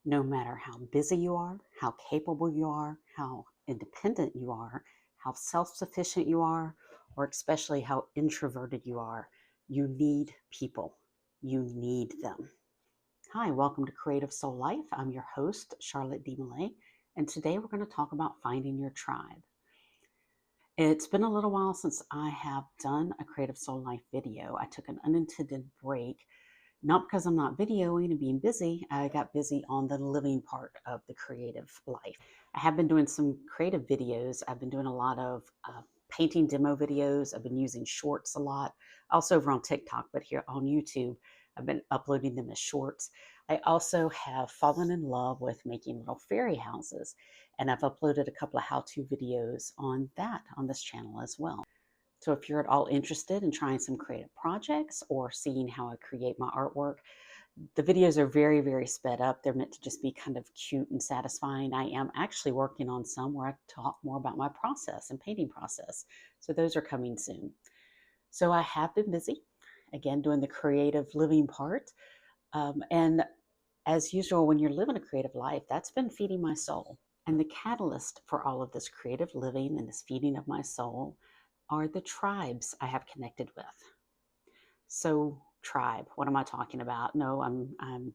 No matter how busy you are, how capable you are, how independent you are, how self sufficient you are, or especially how introverted you are, you need people. You need them. Hi, welcome to Creative Soul Life. I'm your host, Charlotte D. Millay, and today we're going to talk about finding your tribe. It's been a little while since I have done a Creative Soul Life video. I took an unintended break, not because I'm not videoing and being busy. I got busy on the living part of the creative life. I have been doing some creative videos. I've been doing a lot of painting demo videos. I've been using shorts a lot, also over on TikTok, but here on YouTube, I've been uploading them as shorts. I also have fallen in love with making little fairy houses, and I've uploaded a couple of how-to videos on that on this channel as well. So if you're at all interested in trying some creative projects or seeing how I create my artwork, the videos are very, very sped up. They're meant to just be kind of cute and satisfying. I am actually working on some where I talk more about my process and painting process. So those are coming soon. So I have been busy, again, doing the creative living part. And as usual, when you're living a creative life, that's been feeding my soul. And the catalyst for all of this creative living and this feeding of my soul are the tribes I have connected with. So, tribe, what am I talking about? No, I'm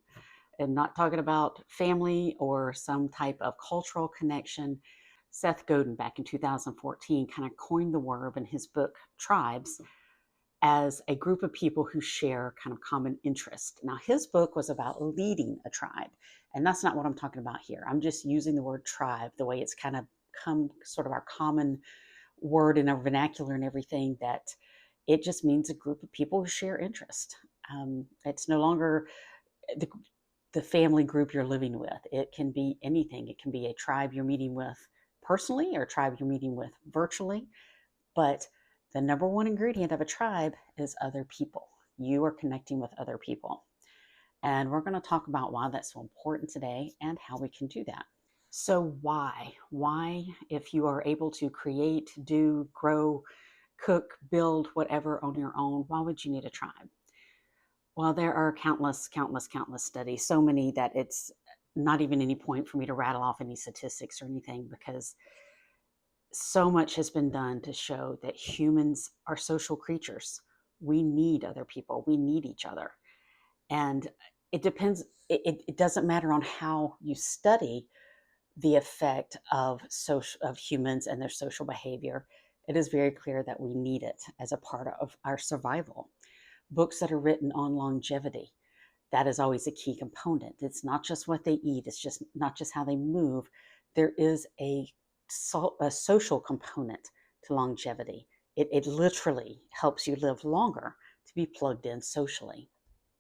not talking about family or some type of cultural connection. Seth Godin, back in 2014, kind of coined the word in his book Tribes as a group of people who share kind of common interest. Now, his book was about leading a tribe, and that's not what I'm talking about here. I'm just using the word tribe the way it's kind of come sort of our common word in our vernacular and everything, that it just means a group of people who share interest. It's no longer the, the family group you're living with. It can be anything. It can be a tribe you're meeting with personally or a tribe you're meeting with virtually. But the number one ingredient of a tribe is other people. You are connecting with other people. And we're going to talk about why that's so important today and how we can do that. So why? Why, if you are able to create, do, grow, cook, build, whatever on your own, why would you need a tribe? Well, there are countless studies, so many that it's not even any point for me to rattle off any statistics or anything, because so much has been done to show that humans are social creatures. We need other people. We need each other. And it depends, it doesn't matter on how you study the effect of humans and their social behavior. It is very clear that we need it as a part of our survival. Books that are written on longevity, that is always a key component. It's not just what they eat, it's just not just how they move. There is a social component to longevity. It literally helps you live longer to be plugged in socially.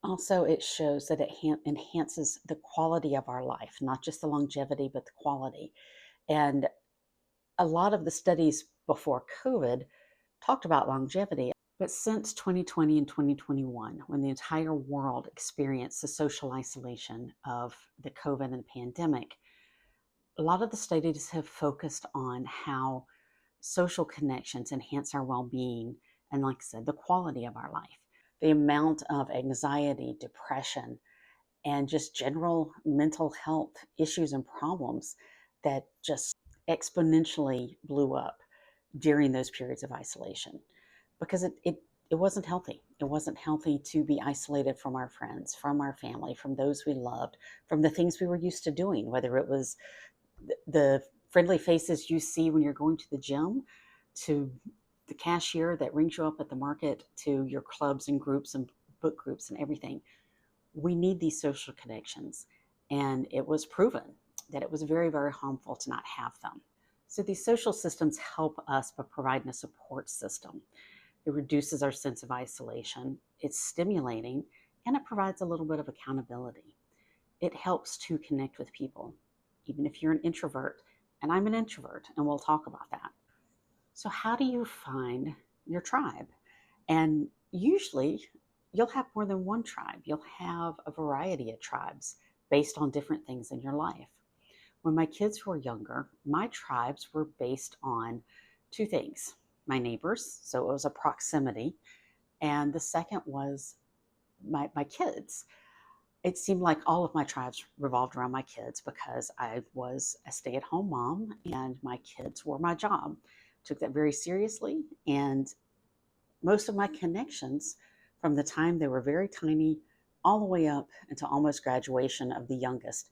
Also, it shows that it enhances the quality of our life, not just the longevity, but the quality. And a lot of the studies before COVID talked about longevity. But since 2020 and 2021, when the entire world experienced the social isolation of the COVID and the pandemic, a lot of the studies have focused on how social connections enhance our well-being and, like I said, the quality of our life. The amount of anxiety, depression, and just general mental health issues and problems that just exponentially blew up during those periods of isolation, because it wasn't healthy. It wasn't healthy to be isolated from our friends, from our family, from those we loved, from the things we were used to doing, whether it was the friendly faces you see when you're going to the gym, to the cashier that rings you up at the market, to your clubs and groups and book groups and everything. We need these social connections. And it was proven that it was very, very harmful to not have them. So these social systems help us by providing a support system. It reduces our sense of isolation. It's stimulating, and it provides a little bit of accountability. It helps to connect with people, even if you're an introvert, and I'm an introvert, and we'll talk about that. So how do you find your tribe? And usually you'll have more than one tribe. You'll have a variety of tribes based on different things in your life. When my kids were younger, my tribes were based on two things: my neighbors, so it was a proximity, and the second was my kids. it seemed like all of my tribes revolved around my kids because I was a stay at home mom and my kids were my job. Took that very seriously. And most of my connections from the time they were very tiny all the way up until almost graduation of the youngest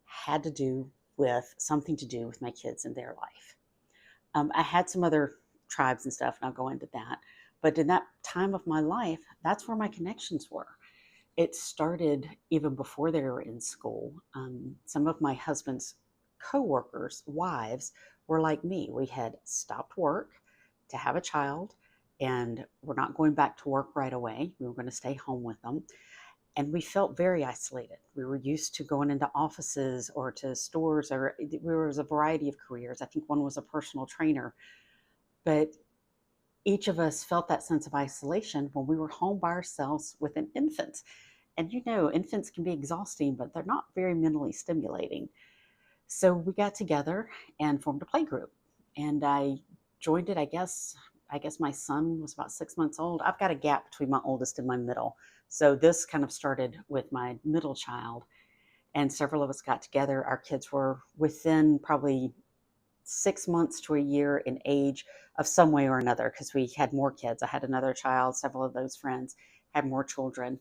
had to do with something to do with my kids and their life. I had some other tribes and stuff, and I'll go into that. But in that time of my life, that's where my connections were. It started even before they were in school. Some of my husband's coworkers, wives, were like me. We had stopped work to have a child, and we're not going back to work right away. We were going to stay home with them. And we felt very isolated. We were used to going into offices or to stores, or there was a variety of careers. I think one was a personal trainer, but each of us felt that sense of isolation when we were home by ourselves with an infant. And infants can be exhausting, but they're not very mentally stimulating. So we got together and formed a play group. And I joined it, I guess my son was about 6 months old. I've got a gap between my oldest and my middle. So this kind of started with my middle child. And several of us got together. Our kids were within probably 6 months to a year in age of some way or another because we had more kids. I had another child, several of those friends had more children.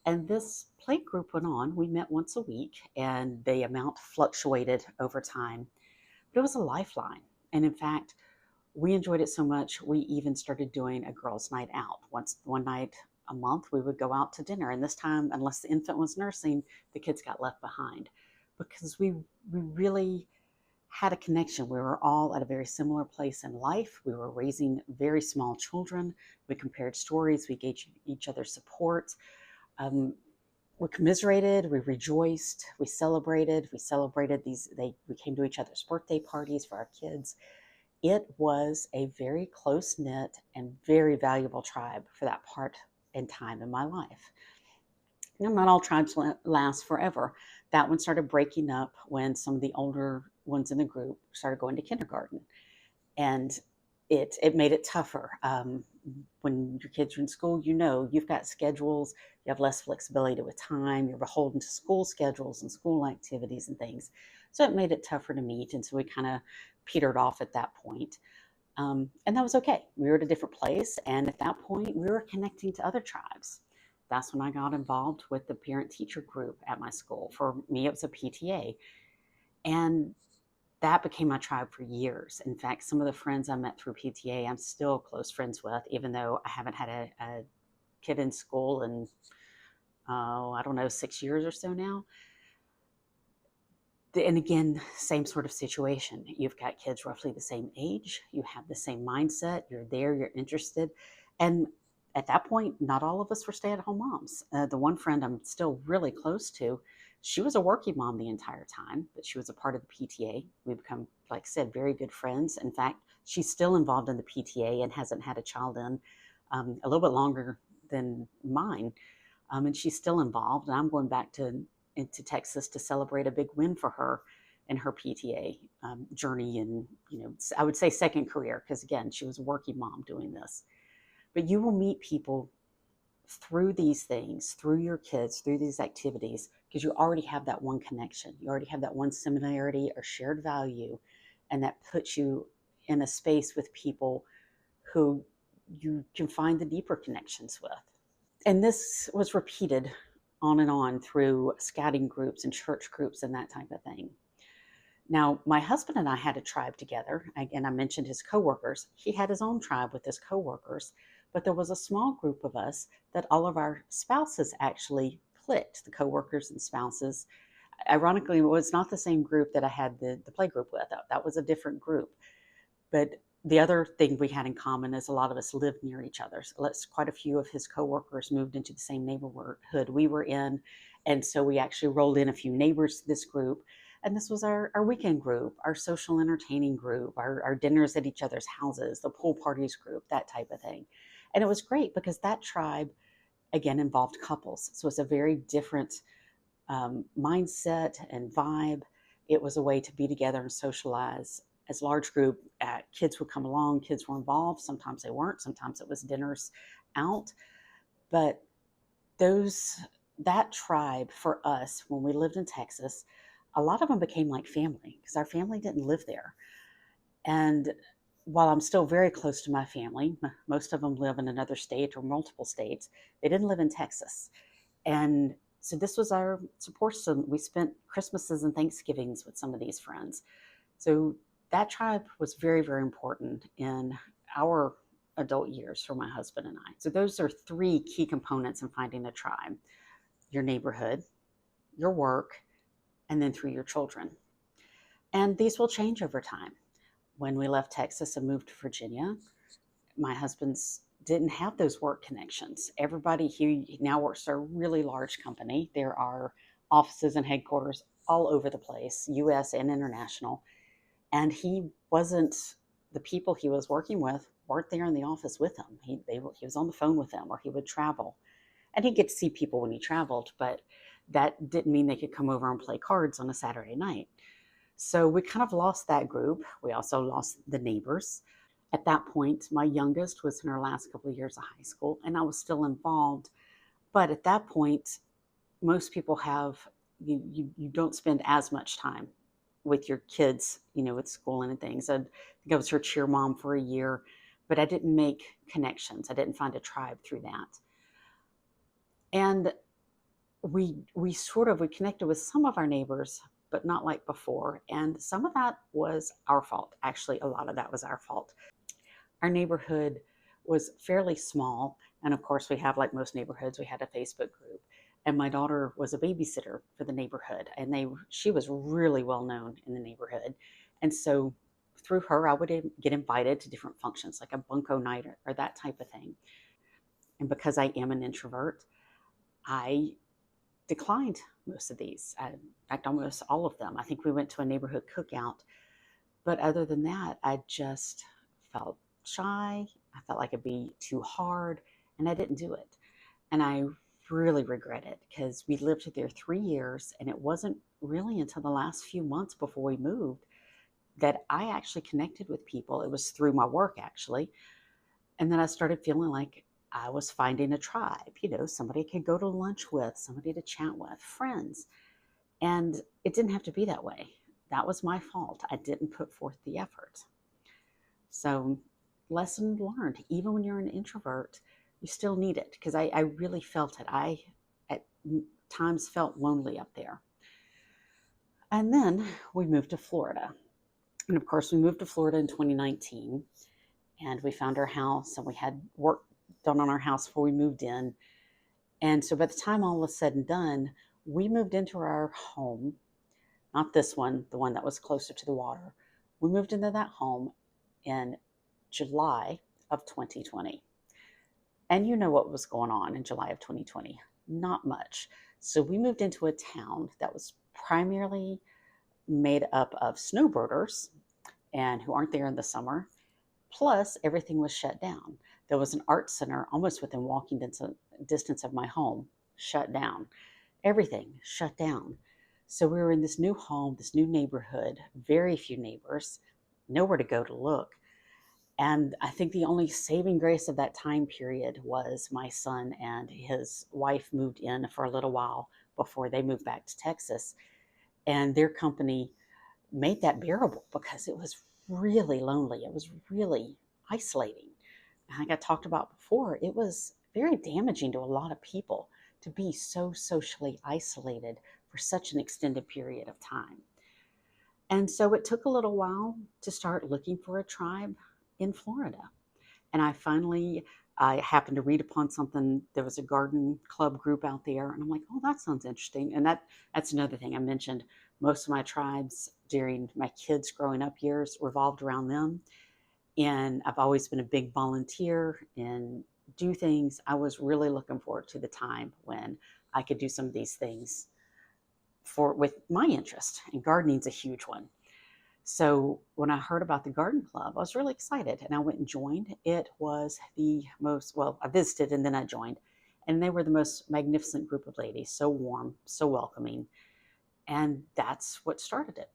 And this play group went on. We met once a week, and the amount fluctuated over time. But it was a lifeline. And in fact, we enjoyed it so much, we even started doing a girls' night out. One night a month, we would go out to dinner. And this time, unless the infant was nursing, the kids got left behind because we really had a connection. We were all at a very similar place in life. We were raising very small children. We compared stories. We gave each other support. Um, we commiserated, we rejoiced, we celebrated. We came to each other's birthday parties for our kids. It was a very close knit and very valuable tribe for that part in time in my life. Now, not all tribes last forever. That one started breaking up when some of the older ones in the group started going to kindergarten, and it made it tougher. When your kids are in school, you've got schedules, you have less flexibility with time, you're beholden to school schedules and school activities and things. So it made it tougher to meet, and so we kind of petered off at that point. And that was okay. We were at a different place, and at that point, we were connecting to other tribes. That's when I got involved with the parent teacher group at my school. For me, it was a PTA. And that became my tribe for years. In fact, some of the friends I met through PTA, I'm still close friends with, even though I haven't had a kid in school in, I don't know, 6 years or so now. And again, same sort of situation. You've got kids roughly the same age, you have the same mindset, you're there, you're interested. And at that point, not all of us were stay at home moms. The one friend I'm still really close to, she was a working mom the entire time, but she was a part of the PTA. We become, like I said, very good friends. In fact, she's still involved in the PTA and hasn't had a child in a little bit longer than mine. And she's still involved. And I'm going back into Texas to celebrate a big win for her in her PTA journey, and I would say second career, because again, she was a working mom doing this. But you will meet people through these things, through your kids, through these activities, because you already have that one connection. You already have that one similarity or shared value, and that puts you in a space with people who you can find the deeper connections with. And this was repeated on and on through scouting groups and church groups and that type of thing. Now, my husband and I had a tribe together. Again, I mentioned his coworkers. He had his own tribe with his coworkers, but there was a small group of us that all of our spouses actually clicked, the coworkers and spouses. Ironically, it was not the same group that I had the play group with. That was a different group. But the other thing we had in common is a lot of us lived near each other. So quite a few of his coworkers moved into the same neighborhood we were in. And so we actually rolled in a few neighbors to this group. And this was our weekend group, our social entertaining group, our dinners at each other's houses, the pool parties group, that type of thing. And it was great because that tribe, again, involved couples. So it's a very different mindset and vibe. It was a way to be together and socialize as a large group. Kids would come along, kids were involved. Sometimes they weren't. Sometimes it was dinners out. But those that tribe for us, when we lived in Texas, a lot of them became like family because our family didn't live there. And while I'm still very close to my family, most of them live in another state or multiple states, they didn't live in Texas. And so this was our support system. We spent Christmases and Thanksgivings with some of these friends. So that tribe was very, very important in our adult years for my husband and I. So those are three key components in finding a tribe: your neighborhood, your work, and then through your children. And these will change over time. When we left Texas and moved to Virginia, my husband's didn't have those work connections. Everybody, he now works for a really large company. There are offices and headquarters all over the place, US and international. And he wasn't, the people he was working with weren't there in the office with him. He was on the phone with them, or he would travel. And he'd get to see people when he traveled, but that didn't mean they could come over and play cards on a Saturday night. So we kind of lost that group. We also lost the neighbors. At that point, my youngest was in her last couple of years of high school, and I was still involved. But at that point, most people have, you don't spend as much time with your kids, with schooling and things. I think I was her cheer mom for a year, but I didn't make connections. I didn't find a tribe through that. And we connected with some of our neighbors, but not like before. And some of that was our fault. Actually, a lot of that was our fault. Our neighborhood was fairly small, and of course we have, like most neighborhoods, we had a Facebook group. And my daughter was a babysitter for the neighborhood, and she was really well known in the neighborhood. And so through her, I would get invited to different functions like a bunko night, or that type of thing. And because I am an introvert, I declined most of these. In fact, almost all of them. I think we went to a neighborhood cookout, but other than that, I just felt shy. I felt like it'd be too hard, and I didn't do it. And I really regret it because we lived there 3 years, and it wasn't really until the last few months before we moved that I actually connected with people. It was through my work, actually. And then I started feeling like I was finding a tribe, somebody I could go to lunch with, somebody to chat with, friends. And it didn't have to be that way. That was my fault. I didn't put forth the effort. So, lesson learned, even when you're an introvert, you still need it, because I really felt it. I, at times, felt lonely up there. And then we moved to Florida. And of course, we moved to Florida in 2019, and we found our house, and we had work done on our house before we moved in. And so by the time all was said and done, we moved into our home, not this one, the one that was closer to the water. We moved into that home in July of 2020. And you know what was going on in July of 2020? Not much. So we moved into a town that was primarily made up of snowbirders, and who aren't there in the summer. Plus, everything was shut down. There was an art center almost within walking distance of my home, shut down. Everything shut down. So we were in this new home, this new neighborhood, very few neighbors, nowhere to go to look. And I think the only saving grace of that time period was my son and his wife moved in for a little while before they moved back to Texas. And their company made that bearable because it was really lonely. It was really isolating. And like I talked about before, it was very damaging to a lot of people to be so socially isolated for such an extended period of time. And so it took a little while to start looking for a tribe in Florida. And I happened to read upon something. There was a garden club group out there, and I'm like, oh, that sounds interesting. And that's another thing I mentioned. Most of my tribes during my kids' growing up years revolved around them. And I've always been a big volunteer and do things. I was really looking forward to the time when I could do some of these things with my interest. And gardening's a huge one. So when I heard about the garden club, I was really excited, and I went and joined. It was the most, well, I visited and then I joined, and they were the most magnificent group of ladies, so warm, so welcoming. And that's what started it.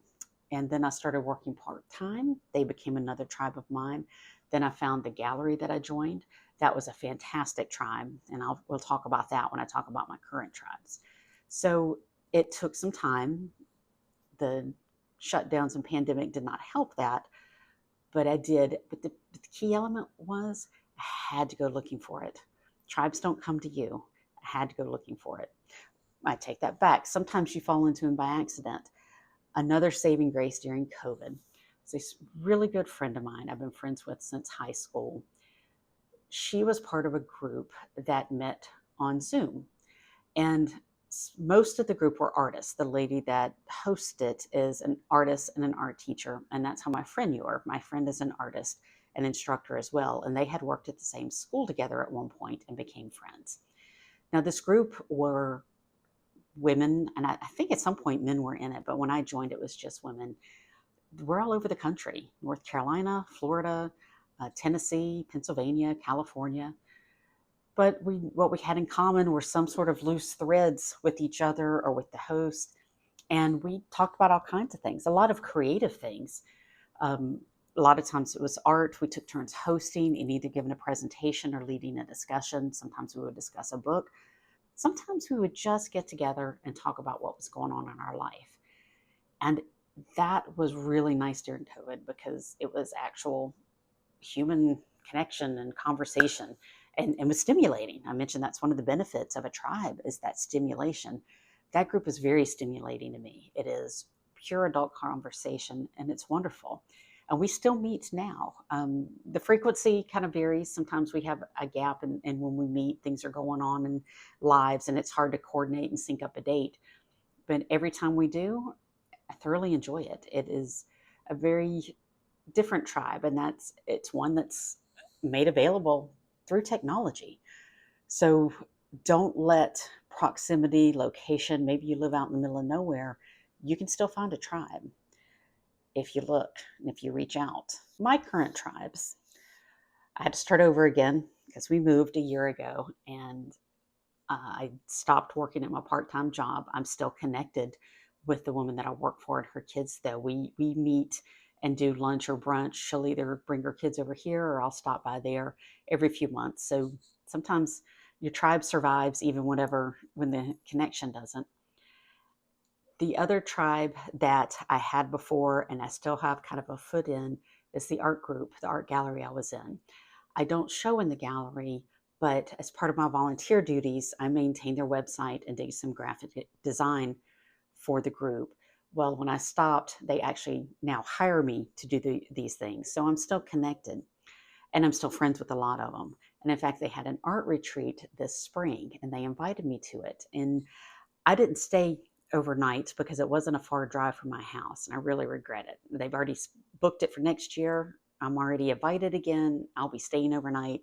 And then I started working part-time. They became another tribe of mine. Then I found the gallery that I joined. That was a fantastic tribe, and we'll talk about that when I talk about my current tribes. So it took some time. The shutdowns and pandemic did not help that, but I did. But the key element was I had to go looking for it. Tribes don't come to you. I had to go looking for it. I take that back. Sometimes you fall into them by accident. Another saving grace during COVID. It's a really good friend of mine I've been friends with since high school. She was part of a group that met on Zoom. And most of the group were artists. The lady that hosts it is an artist and an art teacher. And that's how my friend knew her. My friend is an artist, an instructor as well. And they had worked at the same school together at one point and became friends. Now, this group were women, and I think at some point men were in it, but when I joined, it was just women. We're all over the country: North Carolina, Florida, Tennessee, Pennsylvania, California. But what we had in common were some sort of loose threads with each other or with the host. And we talked about all kinds of things, a lot of creative things. Um, a lot of times it was art. We took turns hosting and either giving a presentation or leading a discussion. Sometimes we would discuss a book. Sometimes we would just get together and talk about what was going on in our life. And that was really nice during COVID because it was actual human connection and conversation, and was stimulating. I mentioned that's one of the benefits of a tribe is that stimulation. That group is very stimulating to me. It is pure adult conversation, and it's wonderful. And we still meet now. The frequency kind of varies. Sometimes we have a gap, and when we meet, things are going on in lives, and it's hard to coordinate and sync up a date. But every time we do, I thoroughly enjoy it. It is a very different tribe, and it's one that's made available through technology. So don't let proximity, location, maybe you live out in the middle of nowhere, you can still find a tribe if you look and if you reach out. My current tribes, I had to start over again because we moved a year ago, and I stopped working at my part-time job. I'm still connected with the woman that I work for and her kids, though. We meet and do lunch or brunch. She'll either bring her kids over here or I'll stop by there every few months. So sometimes your tribe survives even when the connection doesn't. The other tribe that I had before and I still have kind of a foot in is the art group, the art gallery I was in. I don't show in the gallery, but as part of my volunteer duties, I maintain their website and do some graphic design for the group. Well, when I stopped, they actually now hire me to do these things. So I'm still connected, and I'm still friends with a lot of them. And in fact, they had an art retreat this spring and they invited me to it. And I didn't stay overnight because it wasn't a far drive from my house, and I really regret it. They've already booked it for next year. I'm already invited again. I'll be staying overnight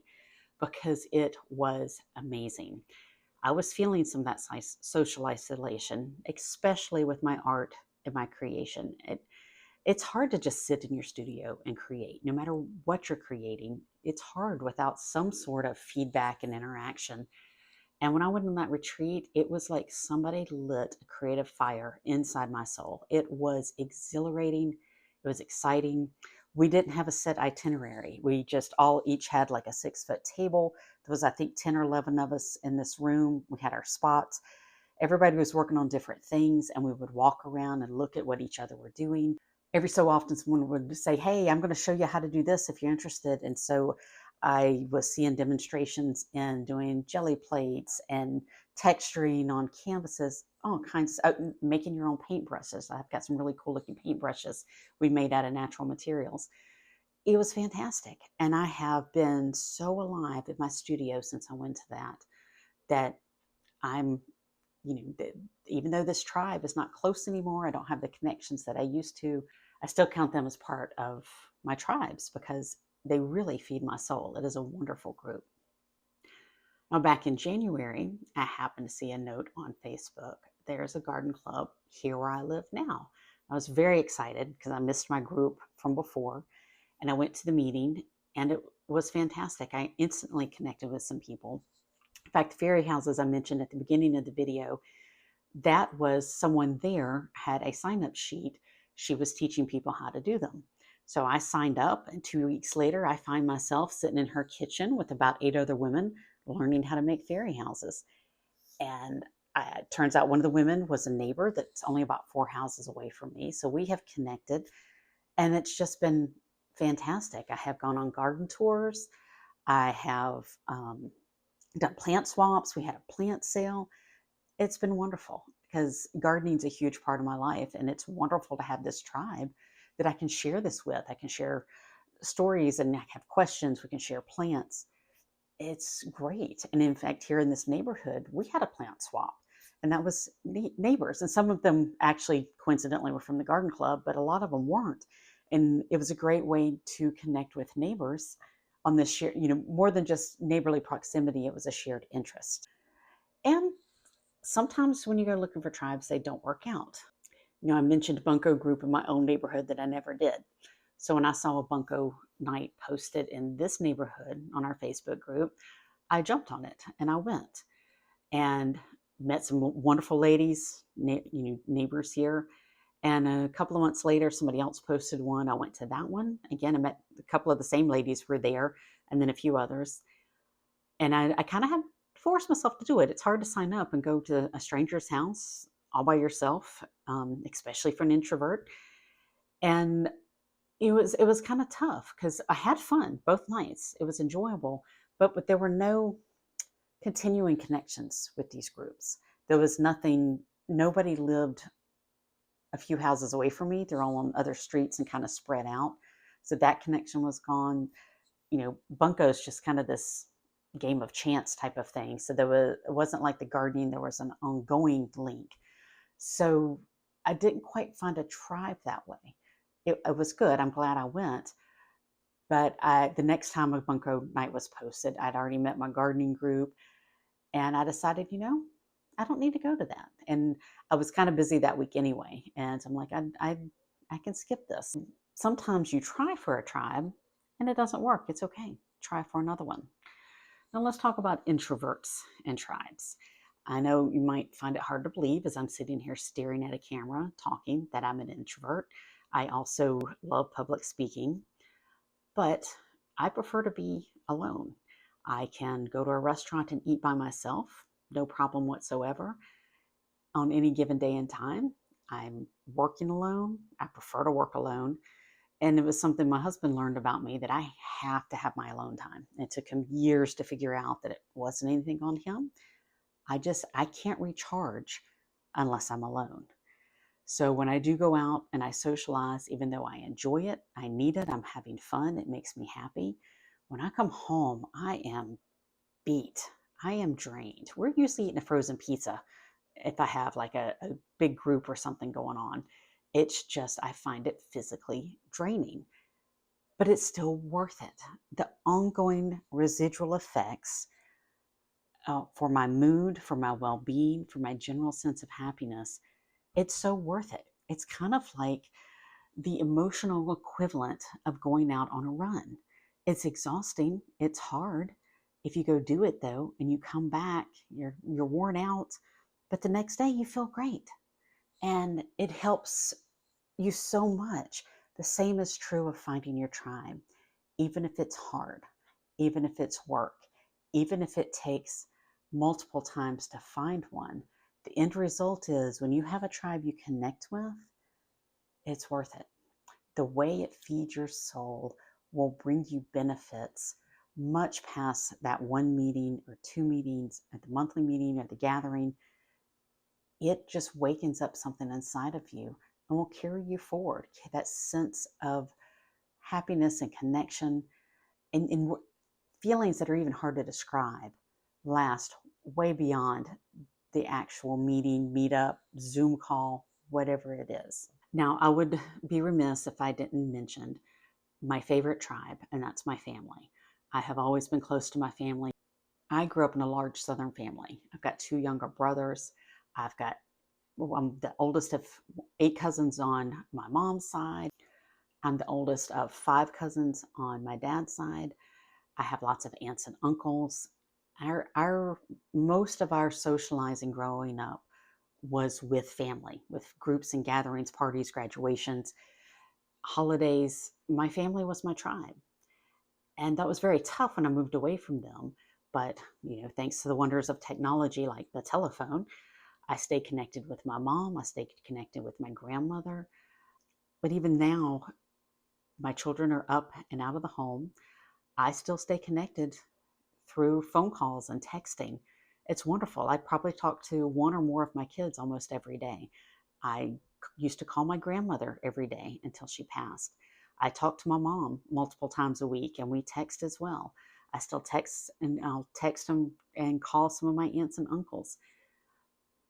because it was amazing. I was feeling some of that social isolation, especially with my art and my creation. It's hard to just sit in your studio and create. No matter what you're creating, it's hard without some sort of feedback and interaction. And when I went on that retreat, it was like somebody lit a creative fire inside my soul. It was exhilarating. It was exciting. We didn't have a set itinerary. We just all each had like a 6-foot table. There was, I think, 10 or 11 of us in this room. We had our spots. Everybody was working on different things, and we would walk around and look at what each other were doing. Every so often, someone would say, "Hey, I'm going to show you how to do this if you're interested." And so I was seeing demonstrations in doing jelly plates and texturing on canvases, all kinds of making your own paintbrushes. I've got some really cool looking paintbrushes we made out of natural materials. It was fantastic. And I have been so alive in my studio since I went to that I'm, even though this tribe is not close anymore, I don't have the connections that I used to, I still count them as part of my tribes because they really feed my soul. It is a wonderful group. Now, back in January, I happened to see a note on Facebook. There's a garden club here where I live now. I was very excited because I missed my group from before, and I went to the meeting, and it was fantastic. I instantly connected with some people. In fact, the fairy houses I mentioned at the beginning of the video, that was someone there had a sign-up sheet. She was teaching people how to do them. So I signed up, and 2 weeks later, I find myself sitting in her kitchen with about 8 other women learning how to make fairy houses. And it turns out one of the women was a neighbor that's only about 4 houses away from me. So we have connected, and it's just been fantastic. I have gone on garden tours. I have done plant swaps. We had a plant sale. It's been wonderful because gardening is a huge part of my life, and it's wonderful to have this tribe that I can share this with. I can share stories and have questions. We can share plants. It's great. And in fact, here in this neighborhood, we had a plant swap, and that was neighbors. And some of them actually coincidentally were from the garden club, but a lot of them weren't. And it was a great way to connect with neighbors on this share, more than just neighborly proximity, it was a shared interest. And sometimes when you go looking for tribes, they don't work out. I mentioned bunco group in my own neighborhood that I never did. So when I saw a bunco night posted in this neighborhood on our Facebook group, I jumped on it and I went and met some wonderful ladies, neighbors here. And a couple of months later, somebody else posted one. I went to that one. Again, I met a couple of the same ladies who were there, and then a few others. And I kind of had forced myself to do it. It's hard to sign up and go to a stranger's house all by yourself, especially for an introvert. And it was kind of tough because I had fun both nights. It was enjoyable, but there were no continuing connections with these groups. There was nothing. Nobody lived a few houses away from me. They're all on other streets and kind of spread out. So that connection was gone. Bunko is just kind of this game of chance type of thing. So it wasn't like the gardening, there was an ongoing link. So I didn't quite find a tribe that way. It was good. I'm glad I went. But the next time a bunko night was posted, I'd already met my gardening group, and I decided, I don't need to go to that. And I was kind of busy that week anyway, and I'm like, I can skip this. Sometimes you try for a tribe, and it doesn't work. It's okay. Try for another one. Now let's talk about introverts and tribes. I know you might find it hard to believe as I'm sitting here staring at a camera talking that I'm an introvert. I also love public speaking, but I prefer to be alone. I can go to a restaurant and eat by myself, no problem whatsoever, on any given day and time. I'm working alone. I prefer to work alone. And it was something my husband learned about me, that I have to have my alone time. It took him years to figure out that it wasn't anything on him. I can't recharge unless I'm alone. So when I do go out and I socialize, even though I enjoy it, I need it, I'm having fun, it makes me happy. When I come home, I am beat. I am drained. We're usually eating a frozen pizza if I have like a big group or something going on. It's just, I find it physically draining, but it's still worth it. The ongoing residual effects for my mood, for my well being, for my general sense of happiness, it's so worth it. It's kind of like the emotional equivalent of going out on a run. It's exhausting, it's hard. If you go do it though, and you come back, you're worn out, but the next day you feel great. And it helps you so much. The same is true of finding your tribe, even if it's hard, even if it's work, even if it takes multiple times to find one. The end result is when you have a tribe you connect with, it's worth it. The way it feeds your soul will bring you benefits much past that one meeting or two meetings, at the monthly meeting or the gathering. It just wakens up something inside of you and will carry you forward. That sense of happiness and connection and feelings that are even hard to describe last way beyond the actual meeting, meetup, Zoom call, whatever it is. Now, I would be remiss if I didn't mention my favorite tribe, and that's my family. I have always been close to my family. I grew up in a large Southern family. I've got two younger brothers. I'm the oldest of 8 cousins on my mom's side. I'm the oldest of 5 cousins on my dad's side. I have lots of aunts and uncles. Our most of our socializing growing up was with family, with groups and gatherings, parties, graduations, holidays. my family was my tribe. And that was very tough when I moved away from them. But, thanks to the wonders of technology like the telephone, I stayed connected with my mom. I stayed connected with my grandmother. But even now, my children are up and out of the home. I still stay connected through phone calls and texting. It's wonderful. I probably talk to one or more of my kids almost every day. I used to call my grandmother every day until she passed. I talk to my mom multiple times a week and we text as well. I still text and I'll text them and call some of my aunts and uncles.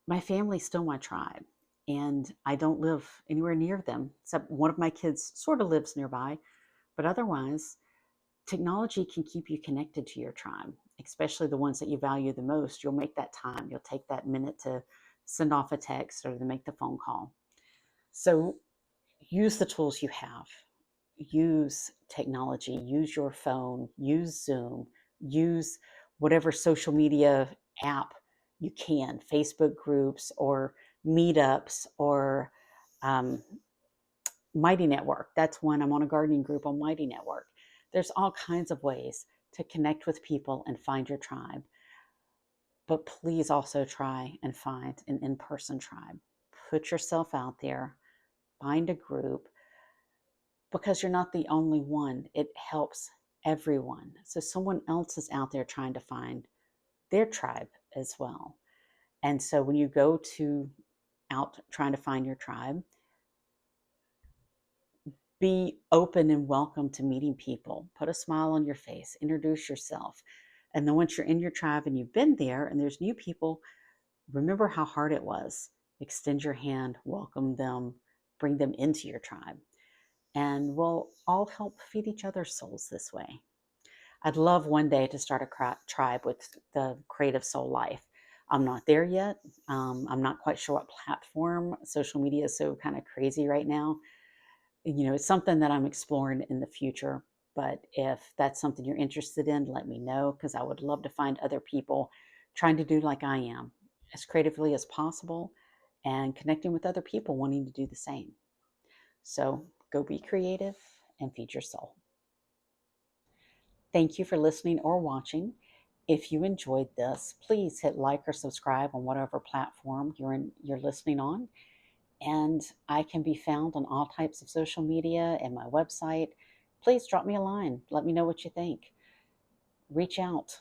My family's still my tribe and I don't live anywhere near them, except one of my kids sort of lives nearby, but otherwise, technology can keep you connected to your tribe, especially the ones that you value the most. You'll make that time, you'll take that minute to send off a text or to make the phone call. So use the tools you have, use technology, use your phone, use Zoom, use whatever social media app you can, Facebook groups or meetups or um, Mighty Network. That's one. I'm on a gardening group on Mighty Network. There's all kinds of ways to connect with people and find your tribe. But please also try and find an in person tribe. Put yourself out there, find a group, because you're not the only one. It helps everyone. So someone else is out there trying to find their tribe as well. And so when you go to out trying to find your tribe, be open and welcome to meeting people. Put a smile on your face, introduce yourself. And then once you're in your tribe and you've been there and there's new people, remember how hard it was. Extend your hand, welcome them, bring them into your tribe. And we'll all help feed each other's souls this way. I'd love one day to start a tribe with the Creative Soul Life. I'm not there yet. I'm not quite sure what platform. Social media is so kind of crazy right now. It's something that I'm exploring in the future. But if that's something you're interested in, let me know because I would love to find other people trying to do like I am, as creatively as possible and connecting with other people wanting to do the same. So go be creative and feed your soul. Thank you for listening or watching. If you enjoyed this, please hit like or subscribe on whatever platform you're listening on. And I can be found on all types of social media and my website. Please drop me a line. Let me know what you think. Reach out.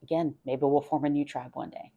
Again, maybe we'll form a new tribe one day.